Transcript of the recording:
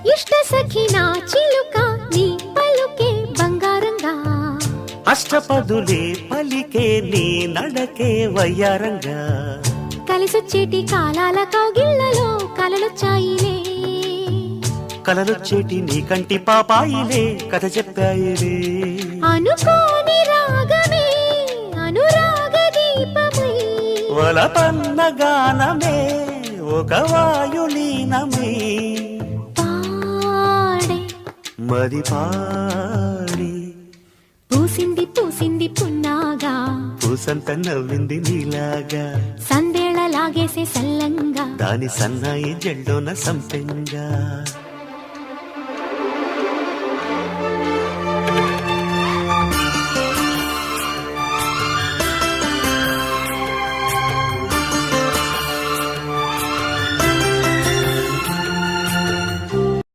ఇష్ట సఖి నా చిలుక నీ పలుకే బంగారంగా అష్టపదులే పలికే నీ నడకే వయ్యారంగా కలిసొచ్చేటి కాలాల కౌగిళ్లలో కలలొచ్చాయిలే కలలొచ్చేటి నీ కంటి పాపాయిలే కథ చెప్పాయిలే అనుకోని రాగమే అనురాగ దీపమై వలపన్న గానమే ఒక వాయులీనమే పాడే మది పాడి పూసింది పూసింది పున్నాగా పూసంత నవ్వింది నీలాగా సందేళ లాగేసే సల్లంగా దాని సన్నాయి జెండోన సంపెంగా